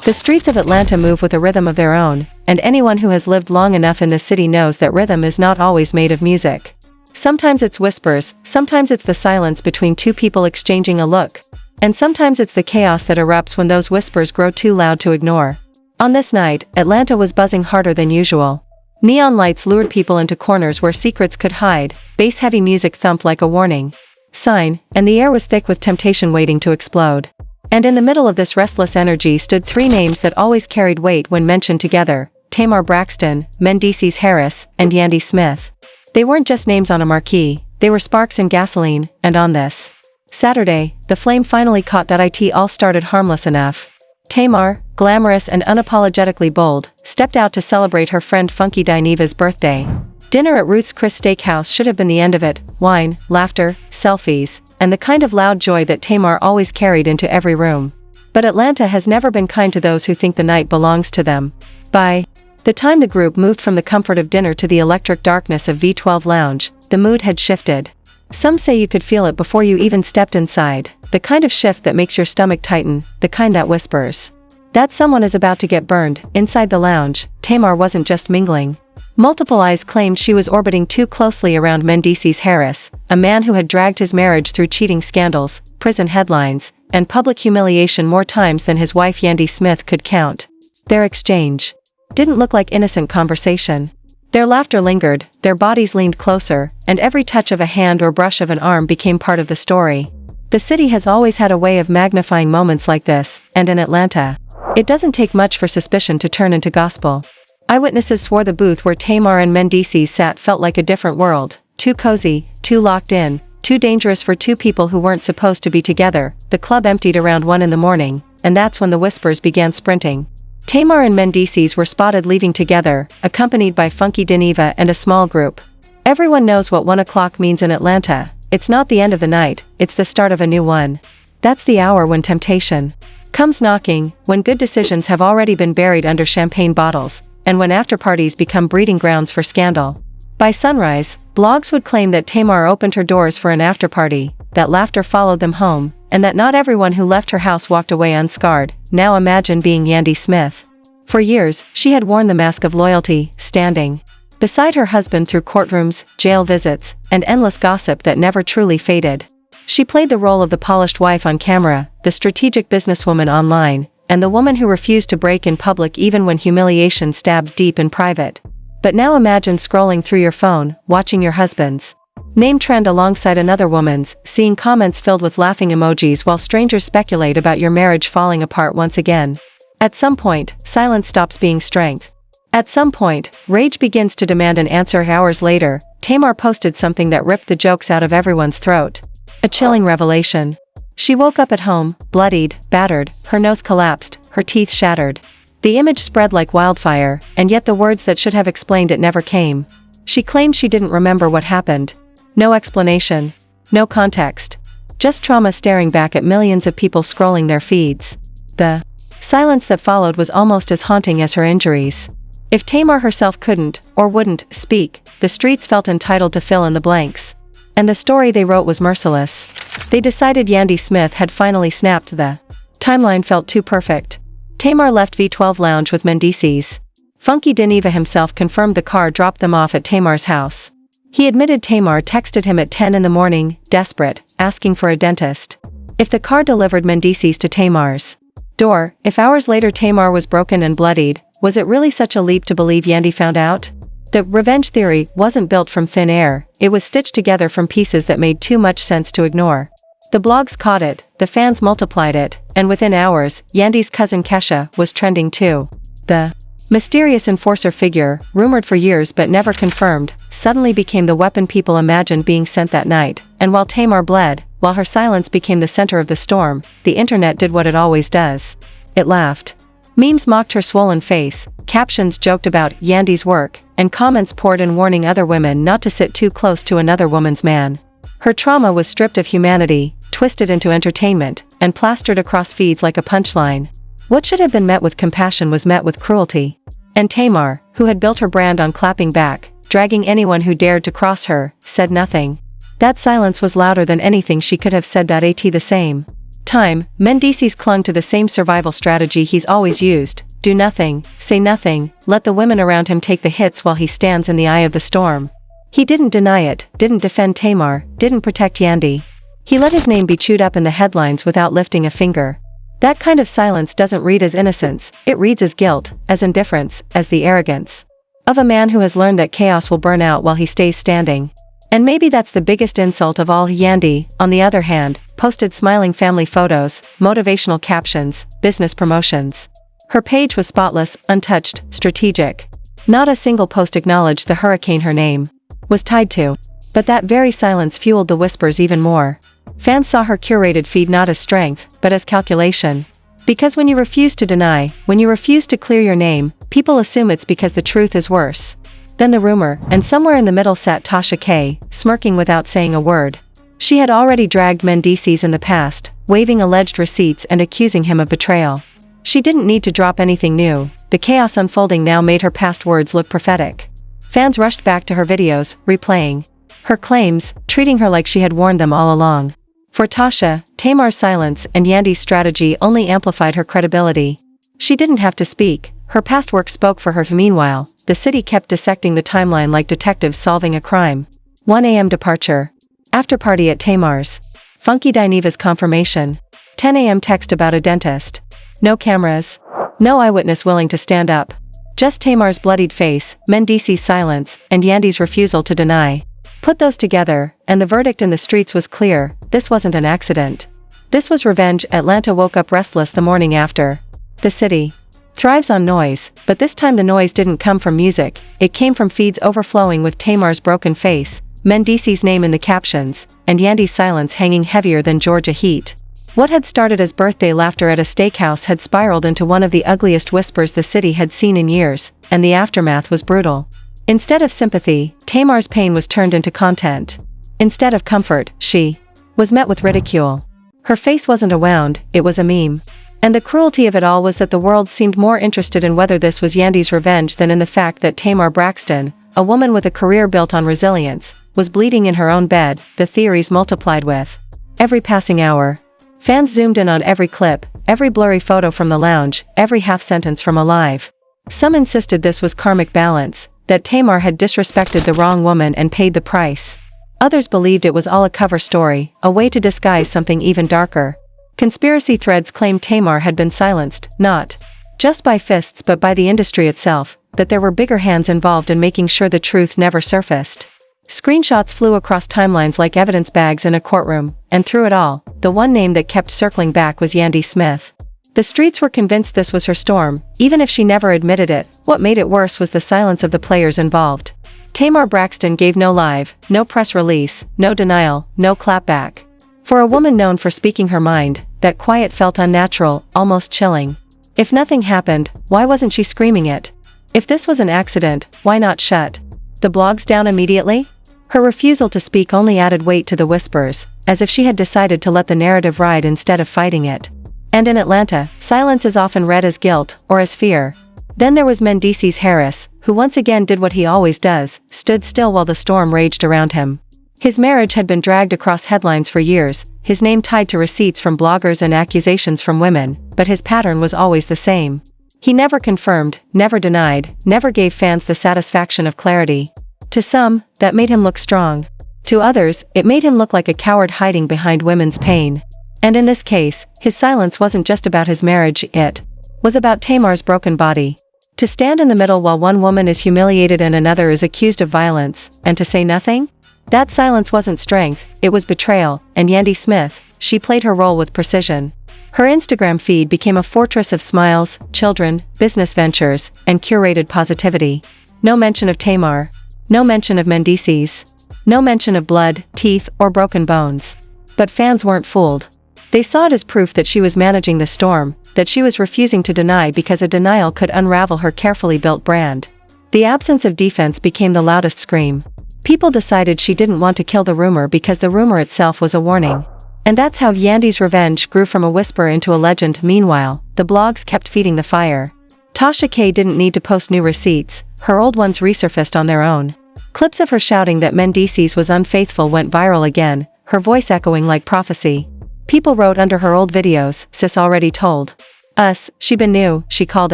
The streets of Atlanta move with a rhythm of their own, and anyone who has lived long enough in this city knows that rhythm is not always made of music. Sometimes it's whispers, sometimes it's the silence between two people exchanging a look, and sometimes it's the chaos that erupts when those whispers grow too loud to ignore. On this night, Atlanta was buzzing harder than usual. Neon lights lured people into corners where secrets could hide, bass-heavy music thumped like a warning sign, and the air was thick with temptation waiting to explode. And in the middle of this restless energy stood three names that always carried weight when mentioned together: Tamar Braxton, Mendeecees Harris, and Yandy Smith. They weren't just names on a marquee, they were sparks and gasoline, and on this Saturday, the flame finally caught. It all started harmless enough. Tamar, glamorous and unapologetically bold, stepped out to celebrate her friend Funky Dineva's birthday. Dinner at Ruth's Chris Steakhouse should have been the end of it: wine, laughter, selfies, and the kind of loud joy that Tamar always carried into every room. But Atlanta has never been kind to those who think the night belongs to them. By the time the group moved from the comfort of dinner to the electric darkness of V12 Lounge, the mood had shifted. Some say you could feel it before you even stepped inside, the kind of shift that makes your stomach tighten, the kind that whispers that someone is about to get burned. Inside the lounge, Tamar wasn't just mingling. Multiple eyes claimed she was orbiting too closely around Mendeecees Harris, a man who had dragged his marriage through cheating scandals, prison headlines, and public humiliation more times than his wife Yandy Smith could count. Their exchange didn't look like innocent conversation. Their laughter lingered, their bodies leaned closer, and every touch of a hand or brush of an arm became part of the story. The city has always had a way of magnifying moments like this, and in Atlanta, it doesn't take much for suspicion to turn into gospel. Eyewitnesses swore the booth where Tamar and Mendeecees sat felt like a different world, too cozy, too locked in, too dangerous for two people who weren't supposed to be together. The club emptied around 1 a.m, and that's when the whispers began sprinting. Tamar and Mendeecees were spotted leaving together, accompanied by Funky Dineva and a small group. Everyone knows what 1 o'clock means in Atlanta. It's not the end of the night, it's the start of a new one. That's the hour when temptation comes knocking, when good decisions have already been buried under champagne bottles, and when after-parties become breeding grounds for scandal. By sunrise, blogs would claim that Tamar opened her doors for an after-party, that laughter followed them home, and that not everyone who left her house walked away unscarred. Now imagine being Yandy Smith. For years, she had worn the mask of loyalty, standing beside her husband through courtrooms, jail visits, and endless gossip that never truly faded. She played the role of the polished wife on camera, the strategic businesswoman online, and the woman who refused to break in public even when humiliation stabbed deep in private. But now imagine scrolling through your phone, watching your husband's name trend alongside another woman's, seeing comments filled with laughing emojis while strangers speculate about your marriage falling apart once again. At some point, silence stops being strength. At some point, rage begins to demand an answer. Hours later, Tamar posted something that ripped the jokes out of everyone's throat. A chilling revelation. She woke up at home, bloodied, battered, her nose collapsed, her teeth shattered. The image spread like wildfire, and yet the words that should have explained it never came. She claimed she didn't remember what happened. No explanation. No context. Just trauma staring back at millions of people scrolling their feeds. The silence that followed was almost as haunting as her injuries. If Tamar herself couldn't, or wouldn't, speak, the streets felt entitled to fill in the blanks. And the story they wrote was merciless. They decided Yandy Smith had finally snapped. The timeline felt too perfect. Tamar left V12 Lounge with Mendeecees. Funky Dineva himself confirmed the car dropped them off at Tamar's house. He admitted Tamar texted him at 10 a.m, desperate, asking for a dentist. If the car delivered Mendeecees to Tamar's door, if hours later Tamar was broken and bloodied, was it really such a leap to believe Yandy found out? The revenge theory wasn't built from thin air, it was stitched together from pieces that made too much sense to ignore. The blogs caught it, the fans multiplied it, and within hours, Yandy's cousin Kesha was trending too. The mysterious enforcer figure, rumored for years but never confirmed, suddenly became the weapon people imagined being sent that night, and while Tamar bled, while her silence became the center of the storm, the internet did what it always does. It laughed. Memes mocked her swollen face, captions joked about Yandy's work, and comments poured in warning other women not to sit too close to another woman's man. Her trauma was stripped of humanity, twisted into entertainment, and plastered across feeds like a punchline. What should have been met with compassion was met with cruelty. And Tamar, who had built her brand on clapping back, dragging anyone who dared to cross her, said nothing. That silence was louder than anything she could have said. The same time, Mendeecees clung to the same survival strategy he's always used: do nothing, say nothing, let the women around him take the hits while he stands in the eye of the storm. He didn't deny it, didn't defend Tamar, didn't protect Yandy. He let his name be chewed up in the headlines without lifting a finger. That kind of silence doesn't read as innocence, it reads as guilt, as indifference, as the arrogance of a man who has learned that chaos will burn out while he stays standing. And maybe that's the biggest insult of all. Yandy, on the other hand, posted smiling family photos, motivational captions, business promotions. Her page was spotless, untouched, strategic. Not a single post acknowledged the hurricane her name was tied to. But that very silence fueled the whispers even more. Fans saw her curated feed not as strength, but as calculation. Because when you refuse to deny, when you refuse to clear your name, people assume it's because the truth is worse than the rumor, and somewhere in the middle sat Tasha K, smirking without saying a word. She had already dragged Mendeecees in the past, waving alleged receipts and accusing him of betrayal. She didn't need to drop anything new, the chaos unfolding now made her past words look prophetic. Fans rushed back to her videos, replaying her claims, treating her like she had warned them all along. For Tasha, Tamar's silence and Yandy's strategy only amplified her credibility. She didn't have to speak, her past work spoke for her. Meanwhile, the city kept dissecting the timeline like detectives solving a crime. 1 a.m. departure. After party at Tamar's. Funky Dineva's confirmation. 10 a.m. text about a dentist. No cameras. No eyewitness willing to stand up. Just Tamar's bloodied face, Mendeecees' silence, and Yandy's refusal to deny. Put those together, and the verdict in the streets was clear: this wasn't an accident. This was revenge. Atlanta woke up restless the morning after. The city thrives on noise, but this time the noise didn't come from music, it came from feeds overflowing with Tamar's broken face, Mendeecees' name in the captions, and Yandy's silence hanging heavier than Georgia heat. What had started as birthday laughter at a steakhouse had spiraled into one of the ugliest whispers the city had seen in years, and the aftermath was brutal. Instead of sympathy, Tamar's pain was turned into content. Instead of comfort, she was met with ridicule. Her face wasn't a wound, it was a meme. And the cruelty of it all was that the world seemed more interested in whether this was Yandy's revenge than in the fact that Tamar Braxton, a woman with a career built on resilience, was bleeding in her own bed. The theories multiplied with every passing hour. Fans zoomed in on every clip, every blurry photo from the lounge, every half sentence from Alive. Some insisted this was karmic balance, that Tamar had disrespected the wrong woman and paid the price. Others believed it was all a cover story, a way to disguise something even darker. Conspiracy threads claimed Tamar had been silenced, not just by fists but by the industry itself, that there were bigger hands involved in making sure the truth never surfaced. Screenshots flew across timelines like evidence bags in a courtroom, and through it all, the one name that kept circling back was Yandy Smith. The streets were convinced this was her storm, even if she never admitted it. What made it worse was the silence of the players involved. Tamar Braxton gave no live, no press release, no denial, no clapback. For a woman known for speaking her mind, that quiet felt unnatural, almost chilling. If nothing happened, why wasn't she screaming it? If this was an accident, why not shut the blogs down immediately? Her refusal to speak only added weight to the whispers, as if she had decided to let the narrative ride instead of fighting it. And in Atlanta, silence is often read as guilt, or as fear. Then there was Mendeecees Harris, who once again did what he always does, stood still while the storm raged around him. His marriage had been dragged across headlines for years, his name tied to receipts from bloggers and accusations from women, but his pattern was always the same. He never confirmed, never denied, never gave fans the satisfaction of clarity. To some, that made him look strong. To others, it made him look like a coward hiding behind women's pain. And in this case, his silence wasn't just about his marriage, it was about Tamar's broken body. To stand in the middle while one woman is humiliated and another is accused of violence, and to say nothing? That silence wasn't strength, it was betrayal, and Yandy Smith, she played her role with precision. Her Instagram feed became a fortress of smiles, children, business ventures, and curated positivity. No mention of Tamar. No mention of Mendeecees. No mention of blood, teeth, or broken bones. But fans weren't fooled. They saw it as proof that she was managing the storm, that she was refusing to deny because a denial could unravel her carefully built brand. The absence of defense became the loudest scream. People decided she didn't want to kill the rumor because the rumor itself was a warning. And that's how Yandy's revenge grew from a whisper into a legend. Meanwhile, the blogs kept feeding the fire. Tasha K didn't need to post new receipts, her old ones resurfaced on their own. Clips of her shouting that Mendeecees was unfaithful went viral again, her voice echoing like prophecy. People wrote under her old videos, "Sis already told us, she been new," she called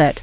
it.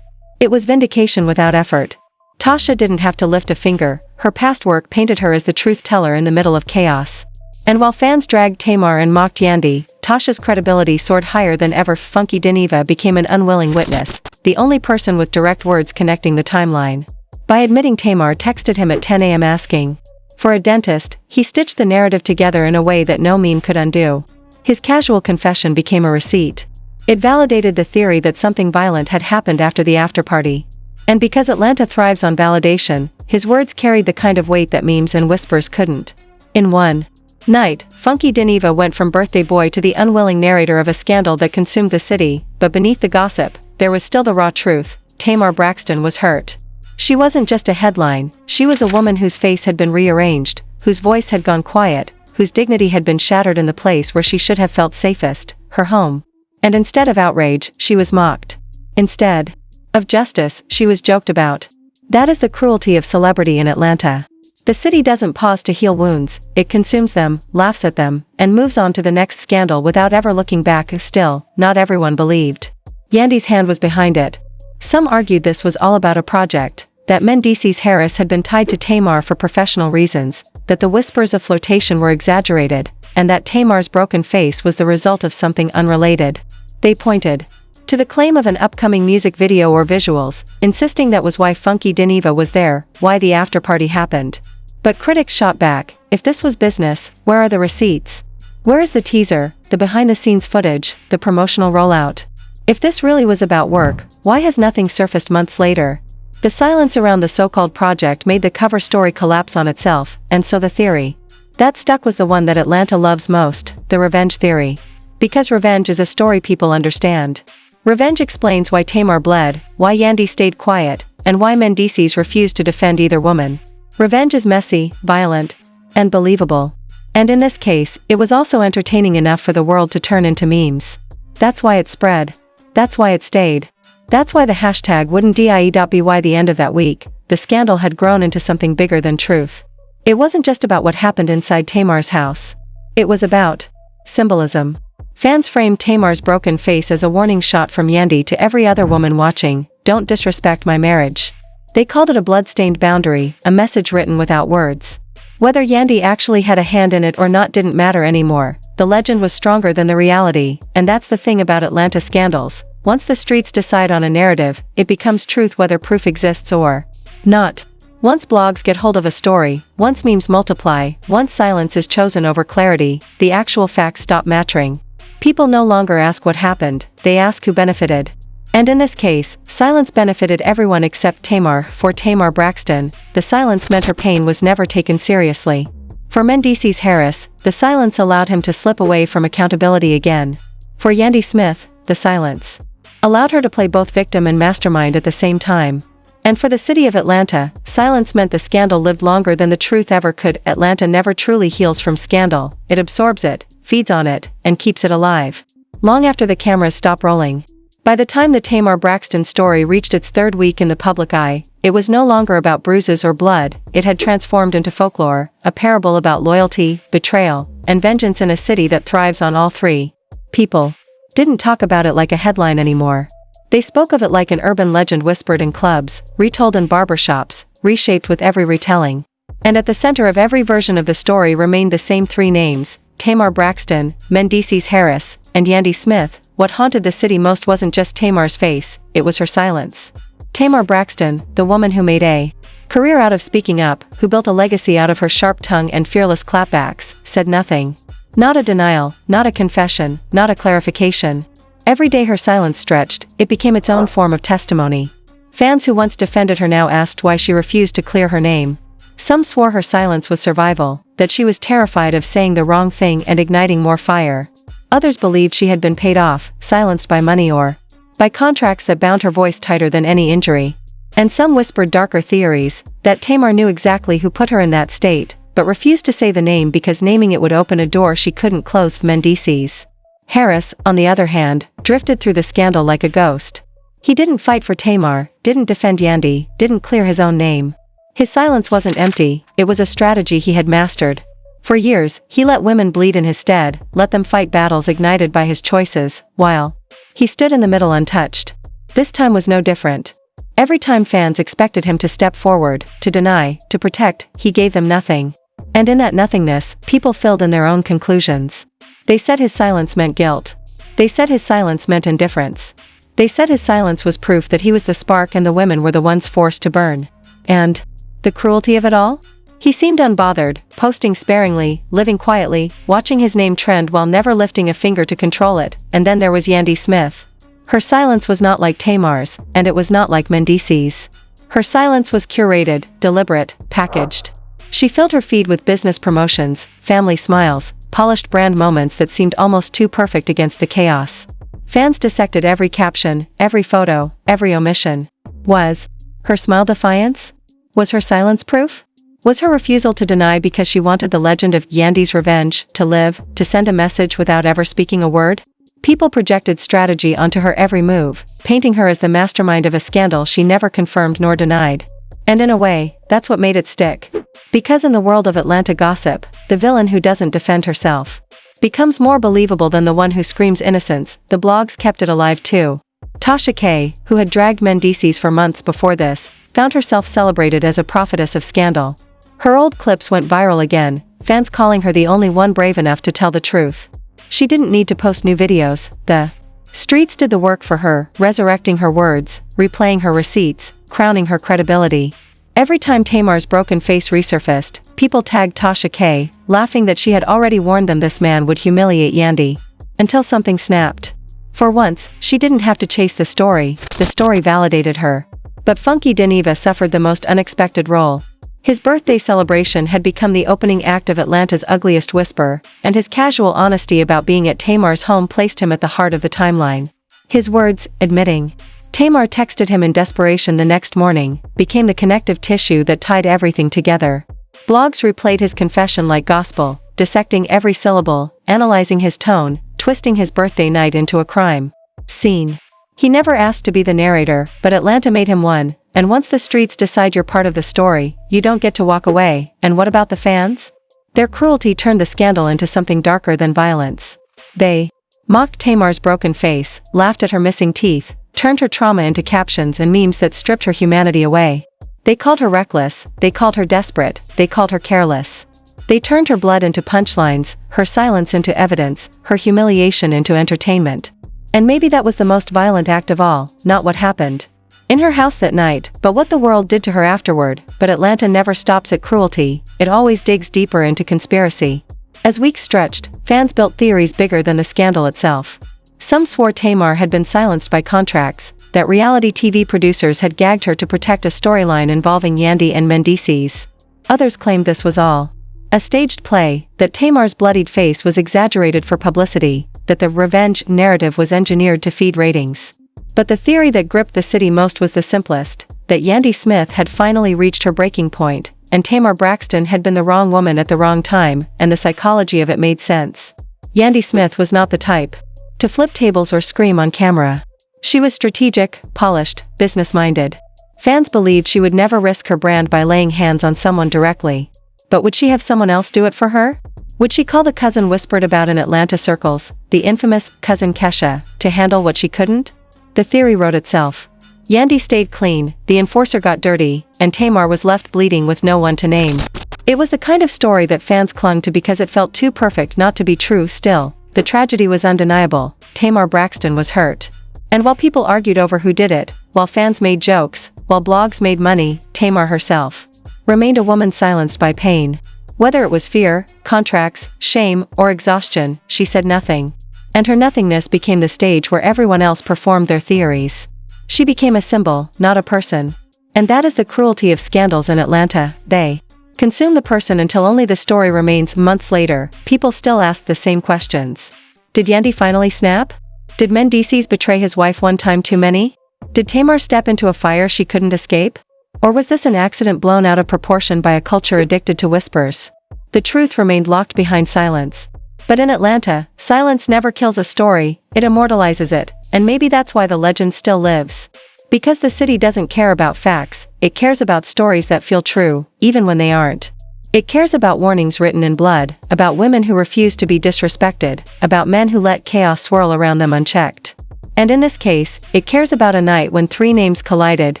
It was vindication without effort. Tasha didn't have to lift a finger, her past work painted her as the truth teller in the middle of chaos. And while fans dragged Tamar and mocked Yandy, Tasha's credibility soared higher than ever. Funky Dineva became an unwilling witness, the only person with direct words connecting the timeline. By admitting Tamar texted him at 10 a.m. asking for a dentist, he stitched the narrative together in a way that no meme could undo. His casual confession became a receipt. It validated the theory that something violent had happened after the afterparty. And because Atlanta thrives on validation, his words carried the kind of weight that memes and whispers couldn't. In one night, Funky Dineva went from birthday boy to the unwilling narrator of a scandal that consumed the city, but beneath the gossip, there was still the raw truth. Tamar Braxton was hurt. She wasn't just a headline, she was a woman whose face had been rearranged, whose voice had gone quiet, whose dignity had been shattered in the place where she should have felt safest, her home. And instead of outrage, she was mocked. Instead of justice, she was joked about. That is the cruelty of celebrity in Atlanta. The city doesn't pause to heal wounds, it consumes them, laughs at them, and moves on to the next scandal without ever looking back. Still, not everyone believed Yandy's hand was behind it. Some argued this was all about a project, that Mendeecees Harris had been tied to Tamar for professional reasons, that the whispers of flirtation were exaggerated, and that Tamar's broken face was the result of something unrelated. They pointed to the claim of an upcoming music video or visuals, insisting that was why Funky Dineva was there, why the afterparty happened. But critics shot back, if this was business, where are the receipts? Where is the teaser, the behind-the-scenes footage, the promotional rollout? If this really was about work, why has nothing surfaced months later? The silence around the so-called project made the cover story collapse on itself, and so the theory that stuck was the one that Atlanta loves most, the revenge theory. Because revenge is a story people understand. Revenge explains why Tamar bled, why Yandy stayed quiet, and why Mendeecees refused to defend either woman. Revenge is messy, violent, and believable. And in this case, it was also entertaining enough for the world to turn into memes. That's why it spread. That's why it stayed. That's why the hashtag wouldn't die.by the end of that week, the scandal had grown into something bigger than truth. It wasn't just about what happened inside Tamar's house. It was about symbolism. Fans framed Tamar's broken face as a warning shot from Yandy to every other woman watching, "Don't disrespect my marriage." They called it a blood-stained boundary, a message written without words. Whether Yandy actually had a hand in it or not didn't matter anymore, the legend was stronger than the reality, and that's the thing about Atlanta scandals. Once the streets decide on a narrative, it becomes truth whether proof exists or not. Once blogs get hold of a story, once memes multiply, once silence is chosen over clarity, the actual facts stop mattering. People no longer ask what happened, they ask who benefited. And in this case, silence benefited everyone except Tamar. For Tamar Braxton, the silence meant her pain was never taken seriously. For Mendeecees Harris, the silence allowed him to slip away from accountability again. For Yandy Smith, the silence allowed her to play both victim and mastermind at the same time. And for the city of Atlanta, silence meant the scandal lived longer than the truth ever could. Atlanta never truly heals from scandal, it absorbs it, feeds on it, and keeps it alive. Long after the cameras stop rolling. By the time the Tamar Braxton story reached its third week in the public eye, it was no longer about bruises or blood, it had transformed into folklore, a parable about loyalty, betrayal, and vengeance in a city that thrives on all three. People didn't talk about it like a headline anymore. They spoke of it like an urban legend whispered in clubs, retold in barbershops, reshaped with every retelling. And at the center of every version of the story remained the same three names, Tamar Braxton, Mendeecees Harris, and Yandy Smith. What haunted the city most wasn't just Tamar's face, it was her silence. Tamar Braxton, the woman who made a career out of speaking up, who built a legacy out of her sharp tongue and fearless clapbacks, said nothing. Not a denial, not a confession, not a clarification. Every day her silence stretched, it became its own form of testimony. Fans who once defended her now asked why she refused to clear her name. Some swore her silence was survival, that she was terrified of saying the wrong thing and igniting more fire. Others believed she had been paid off, silenced by money or by contracts that bound her voice tighter than any injury. And some whispered darker theories, that Tamar knew exactly who put her in that state, but refused to say the name because naming it would open a door she couldn't close. Mendeecees Harris, on the other hand, drifted through the scandal like a ghost. He didn't fight for Tamar, didn't defend Yandy, didn't clear his own name. His silence wasn't empty, it was a strategy he had mastered. For years, he let women bleed in his stead, let them fight battles ignited by his choices, while he stood in the middle untouched. This time was no different. Every time fans expected him to step forward, to deny, to protect, he gave them nothing. And in that nothingness, people filled in their own conclusions. They said his silence meant guilt. They said his silence meant indifference. They said his silence was proof that he was the spark and the women were the ones forced to burn. And the cruelty of it all? He seemed unbothered, posting sparingly, living quietly, watching his name trend while never lifting a finger to control it. And then there was Yandy Smith. Her silence was not like Tamar's, and it was not like Mendeecees. Her silence was curated, deliberate, packaged. She filled her feed with business promotions, family smiles, polished brand moments that seemed almost too perfect against the chaos. Fans dissected every caption, every photo, every omission. Was her smile defiance? Was her silence proof? Was her refusal to deny because she wanted the legend of Yandy's revenge to live, to send a message without ever speaking a word? People projected strategy onto her every move, painting her as the mastermind of a scandal she never confirmed nor denied. And in a way, that's what made it stick. Because in the world of Atlanta gossip, the villain who doesn't defend herself becomes more believable than the one who screams innocence. The blogs kept it alive too. Tasha K, who had dragged Mendeecees for months before this, found herself celebrated as a prophetess of scandal. Her old clips went viral again, fans calling her the only one brave enough to tell the truth. She didn't need to post new videos, the streets did the work for her, resurrecting her words, replaying her receipts, crowning her credibility. Every time Tamar's broken face resurfaced, people tagged Tasha K, laughing that she had already warned them this man would humiliate Yandy. Until something snapped. For once, she didn't have to chase the story validated her. But Funky Dineva suffered the most unexpected role. His birthday celebration had become the opening act of Atlanta's Ugliest Whisper, and his casual honesty about being at Tamar's home placed him at the heart of the timeline. His words, admitting Tamar texted him in desperation the next morning, became the connective tissue that tied everything together. Blogs replayed his confession like gospel, dissecting every syllable, analyzing his tone, twisting his birthday night into a crime scene. He never asked to be the narrator, but Atlanta made him one, and once the streets decide you're part of the story, you don't get to walk away. And what about the fans? Their cruelty turned the scandal into something darker than violence. They mocked Tamar's broken face, laughed at her missing teeth, turned her trauma into captions and memes that stripped her humanity away. They called her reckless, they called her desperate, they called her careless. They turned her blood into punchlines, her silence into evidence, her humiliation into entertainment. And maybe that was the most violent act of all, not what happened in her house that night, but what the world did to her afterward. But Atlanta never stops at cruelty, it always digs deeper into conspiracy. As weeks stretched, fans built theories bigger than the scandal itself. Some swore Tamar had been silenced by contracts, that reality TV producers had gagged her to protect a storyline involving Yandy and Mendeecees. Others claimed this was all a staged play, that Tamar's bloodied face was exaggerated for publicity, that the revenge narrative was engineered to feed ratings. But the theory that gripped the city most was the simplest, that Yandy Smith had finally reached her breaking point, and Tamar Braxton had been the wrong woman at the wrong time, and the psychology of it made sense. Yandy Smith was not the type to flip tables or scream on camera. She was strategic, polished, business-minded. Fans believed she would never risk her brand by laying hands on someone directly. But would she have someone else do it for her? Would she call the cousin whispered about in Atlanta circles, the infamous cousin Kesha, to handle what she couldn't? The theory wrote itself. Yandy stayed clean, the enforcer got dirty, and Tamar was left bleeding with no one to name. It was the kind of story that fans clung to because it felt too perfect not to be true. Still, the tragedy was undeniable. Tamar Braxton was hurt. And while people argued over who did it, while fans made jokes, while blogs made money, Tamar herself remained a woman silenced by pain. Whether it was fear, contracts, shame, or exhaustion, she said nothing. And her nothingness became the stage where everyone else performed their theories. She became a symbol, not a person. And that is the cruelty of scandals in Atlanta. They consume the person until only the story remains. Months later, people still ask the same questions. Did Yandy finally snap? Did Mendeecees betray his wife one time too many? Did Tamar step into a fire she couldn't escape? Or was this an accident blown out of proportion by a culture addicted to whispers? The truth remained locked behind silence. But in Atlanta, silence never kills a story, it immortalizes it, and maybe that's why the legend still lives. Because the city doesn't care about facts, it cares about stories that feel true, even when they aren't. It cares about warnings written in blood, about women who refuse to be disrespected, about men who let chaos swirl around them unchecked. And in this case, it cares about a night when three names collided: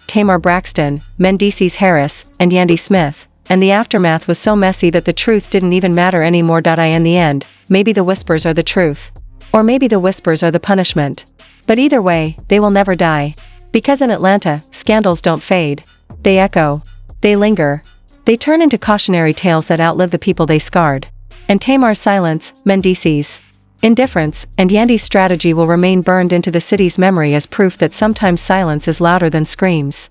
Tamar Braxton, Mendeecees Harris, and Yandy Smith, and the aftermath was so messy that the truth didn't even matter anymore. In the end, maybe the whispers are the truth. Or maybe the whispers are the punishment. But either way, they will never die. Because in Atlanta, scandals don't fade. They echo. They linger. They turn into cautionary tales that outlive the people they scarred. And Tamar's silence, Mendeecees' indifference, and Yandy's strategy will remain burned into the city's memory as proof that sometimes silence is louder than screams.